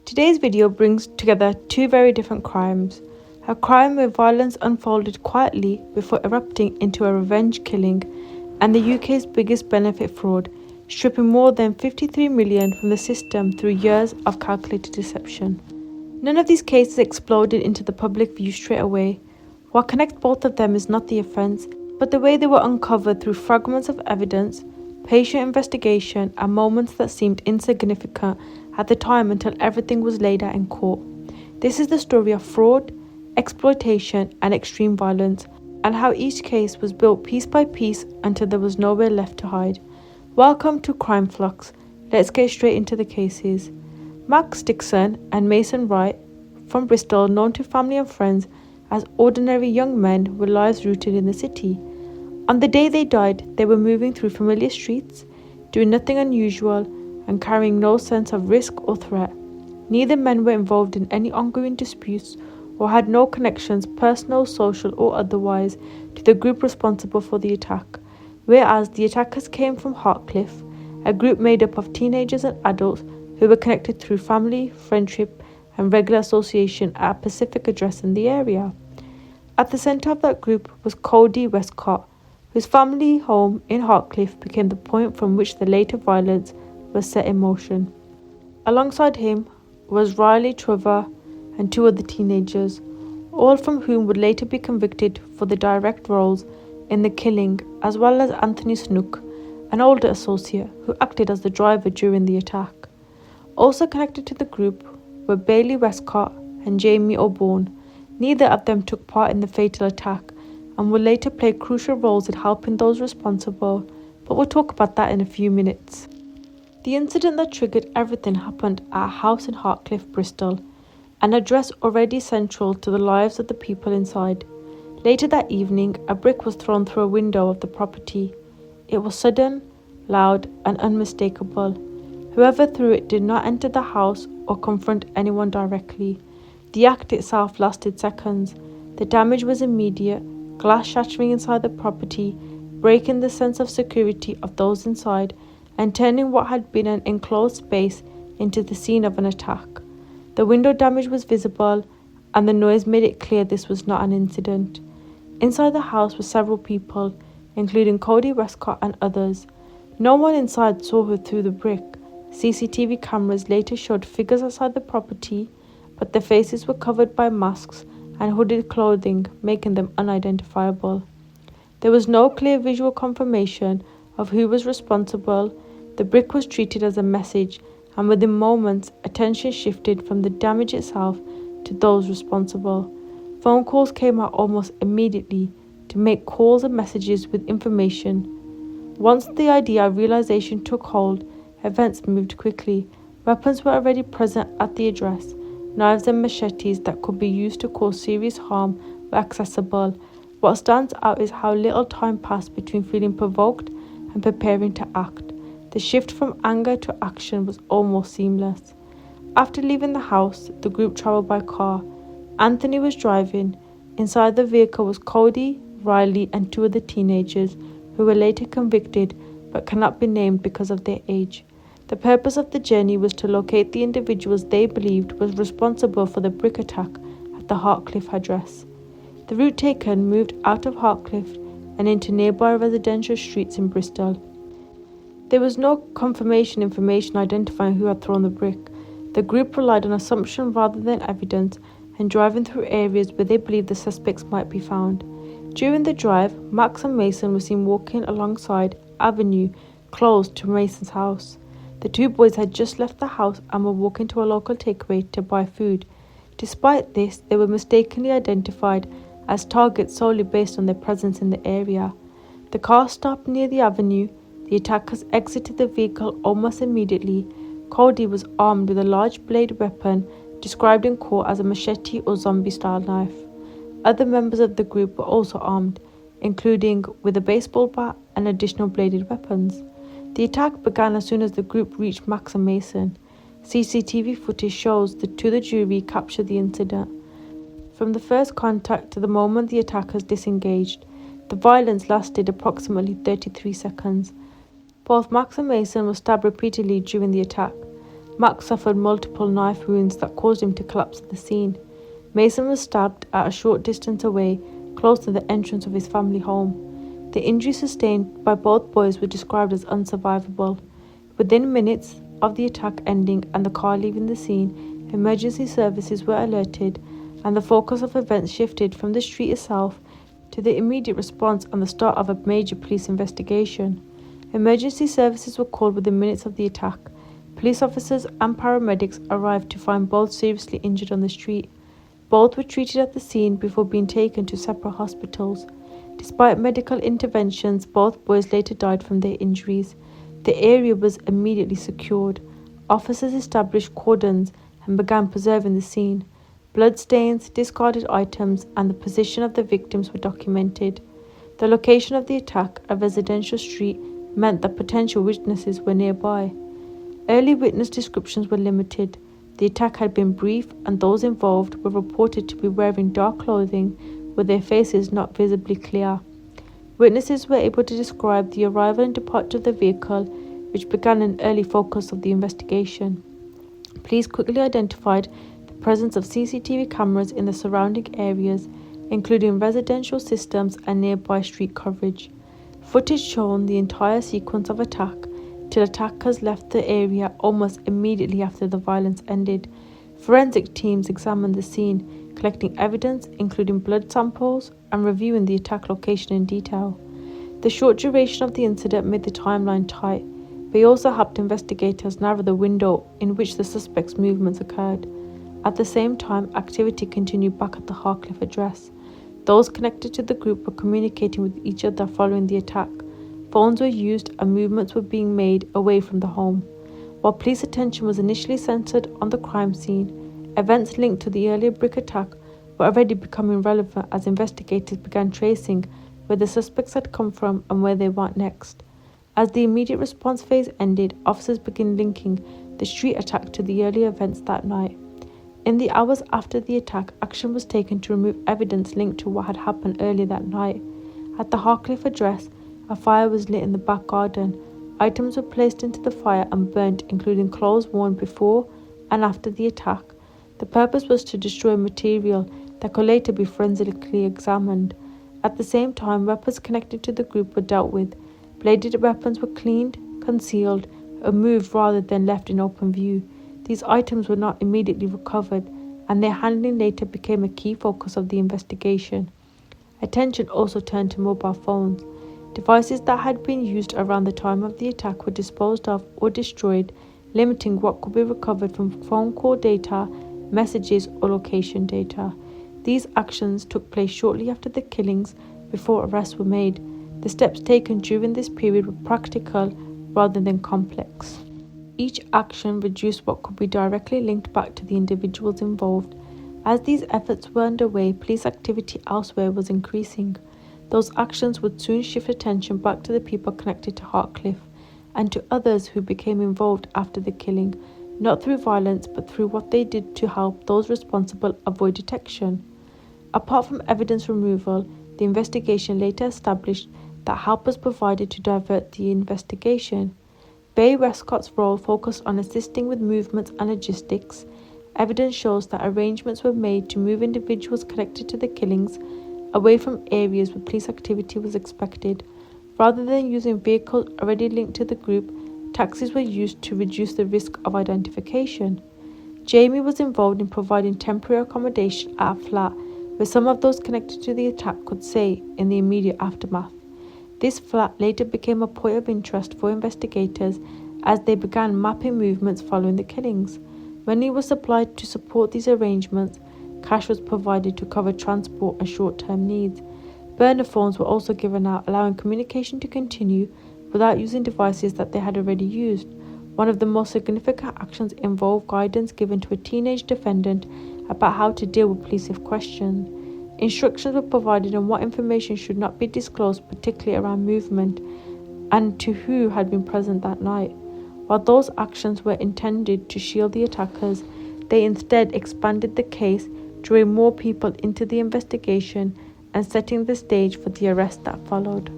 Today's video brings together two very different crimes. A crime where violence unfolded quietly before erupting into a revenge killing, and the UK's biggest benefit fraud, stripping more than 53 million from the system through years of calculated deception. None of these cases exploded into the public view straight away. What connects both of them is not the offence, but the way they were uncovered through fragments of evidence, patient investigation, and moments that seemed insignificant at the time until everything was laid out in court. This is the story of fraud, exploitation, and extreme violence, and how each case was built piece by piece until there was nowhere left to hide. Welcome to Crime Flux. Let's get straight into the cases. Max Dixon and Mason Wright from Bristol, known to family and friends as ordinary young men with lives rooted in the city. On the day they died, they were moving through familiar streets, doing nothing unusual and carrying no sense of risk or threat. Neither men were involved in any ongoing disputes or had no connections, personal, social or otherwise, to the group responsible for the attack, whereas the attackers came from Hartcliffe, a group made up of teenagers and adults who were connected through family, friendship and regular association at a specific address in the area. At the centre of that group was Cody Westcott, whose family home in Hartcliffe became the point from which the later violence was set in motion. Alongside him was Riley Trevor and two other teenagers, all from whom would later be convicted for the direct roles in the killing, as well as Anthony Snook, an older associate who acted as the driver during the attack. Also connected to the group were Bailey Westcott and Jamie O'Bourne. Neither of them took part in the fatal attack and will later play crucial roles in helping those responsible, but we'll talk about that in a few minutes. The incident that triggered everything happened at a house in Hartcliffe, Bristol, an address already central to the lives of the people inside. Later that evening, a brick was thrown through a window of the property. It was sudden, loud and unmistakable. Whoever threw it did not enter the house or confront anyone directly. The act itself lasted seconds. The damage was immediate, glass shattering inside the property, breaking the sense of security of those inside, and turning what had been an enclosed space into the scene of an attack. The window damage was visible, and the noise made it clear this was not an incident. Inside the house were several people, including Cody Westcott and others. No one inside saw who threw the brick. CCTV cameras later showed figures outside the property, but their faces were covered by masks and hooded clothing, making them unidentifiable. There was no clear visual confirmation of who was responsible. The brick was treated as a message, and within moments, attention shifted from the damage itself to those responsible. Phone calls came out almost immediately to make calls and messages with information. Once the idea of realization took hold, events moved quickly. Weapons were already present at the address. Knives and machetes that could be used to cause serious harm were accessible. What stands out is how little time passed between feeling provoked and preparing to act. The shift from anger to action was almost seamless. After leaving the house, the group travelled by car. Anthony was driving. Inside the vehicle was Cody, Riley and two other teenagers who were later convicted but cannot be named because of their age. The purpose of the journey was to locate the individuals they believed was responsible for the brick attack at the Hartcliffe address. The route taken moved out of Hartcliffe and into nearby residential streets in Bristol. There was no confirmation information identifying who had thrown the brick. The group relied on assumption rather than evidence, and driving through areas where they believed the suspects might be found. During the drive, Max and Mason were seen walking alongside Avenue, close to Mason's house. The two boys had just left the house and were walking to a local takeaway to buy food. Despite this, they were mistakenly identified as targets solely based on their presence in the area. The car stopped near the avenue. The attackers exited the vehicle almost immediately. Cody was armed with a large blade weapon described in court as a machete or zombie-style knife. Other members of the group were also armed, including with a baseball bat and additional bladed weapons. The attack began as soon as the group reached Max and Mason. CCTV footage shows the jury captured the incident. From the first contact to the moment the attackers disengaged, the violence lasted approximately 33 seconds. Both Max and Mason were stabbed repeatedly during the attack. Mark suffered multiple knife wounds that caused him to collapse at the scene. Mason was stabbed at a short distance away, close to the entrance of his family home. The injuries sustained by both boys were described as unsurvivable. Within minutes of the attack ending and the car leaving the scene, emergency services were alerted, and the focus of events shifted from the street itself to the immediate response and the start of a major police investigation. Emergency services were called within minutes of the attack. Police officers and paramedics arrived to find both seriously injured on the street. Both were treated at the scene before being taken to separate hospitals. Despite medical interventions, both boys later died from their injuries. The area was immediately secured. Officers established cordons and began preserving the scene. Bloodstains, discarded items, and the position of the victims were documented. The location of the attack, a residential street, meant that potential witnesses were nearby. Early witness descriptions were limited. The attack had been brief, and those involved were reported to be wearing dark clothing with their faces not visibly clear. Witnesses were able to describe the arrival and departure of the vehicle, which began an early focus of the investigation. Police quickly identified the presence of CCTV cameras in the surrounding areas, including residential systems and nearby street coverage. Footage showed the entire sequence of attack till attackers left the area almost immediately after the violence ended. Forensic teams examined the scene, collecting evidence including blood samples and reviewing the attack location in detail. The short duration of the incident made the timeline tight, but it also helped investigators narrow the window in which the suspect's movements occurred. At the same time, activity continued back at the Harcliffe address. Those connected to the group were communicating with each other following the attack. Phones were used and movements were being made away from the home. While police attention was initially centered on the crime scene, events linked to the earlier brick attack were already becoming relevant as investigators began tracing where the suspects had come from and where they went next. As the immediate response phase ended, officers began linking the street attack to the earlier events that night. In the hours after the attack, action was taken to remove evidence linked to what had happened earlier that night. At the Harcliffe address, a fire was lit in the back garden. Items were placed into the fire and burnt, including clothes worn before and after the attack. The purpose was to destroy material that could later be forensically examined. At the same time, weapons connected to the group were dealt with. Bladed weapons were cleaned, concealed, or moved rather than left in open view. These items were not immediately recovered, and their handling later became a key focus of the investigation. Attention also turned to mobile phones. Devices that had been used around the time of the attack were disposed of or destroyed, limiting what could be recovered from phone call data, messages, or location data. These actions took place shortly after the killings, before arrests were made. The steps taken during this period were practical rather than complex. Each action reduced what could be directly linked back to the individuals involved. As these efforts were underway, police activity elsewhere was increasing. Those actions would soon shift attention back to the people connected to Harcliffe and to others who became involved after the killing, not through violence but through what they did to help those responsible avoid detection. Apart from evidence removal, the investigation later established that help was provided to divert the investigation. Bay Westcott's role focused on assisting with movements and logistics. Evidence shows that arrangements were made to move individuals connected to the killings away from areas where police activity was expected. Rather than using vehicles already linked to the group, taxis were used to reduce the risk of identification. Jamie was involved in providing temporary accommodation at a flat where some of those connected to the attack could stay in the immediate aftermath. This flat later became a point of interest for investigators as they began mapping movements following the killings. Money was supplied to support these arrangements. Cash was provided to cover transport and short-term needs. Burner phones were also given out, allowing communication to continue without using devices that they had already used. One of the most significant actions involved guidance given to a teenage defendant about how to deal with police if questioned. Instructions were provided on what information should not be disclosed, particularly around movement, and to who had been present that night. While those actions were intended to shield the attackers, they instead expanded the case, drawing more people into the investigation and setting the stage for the arrest that followed.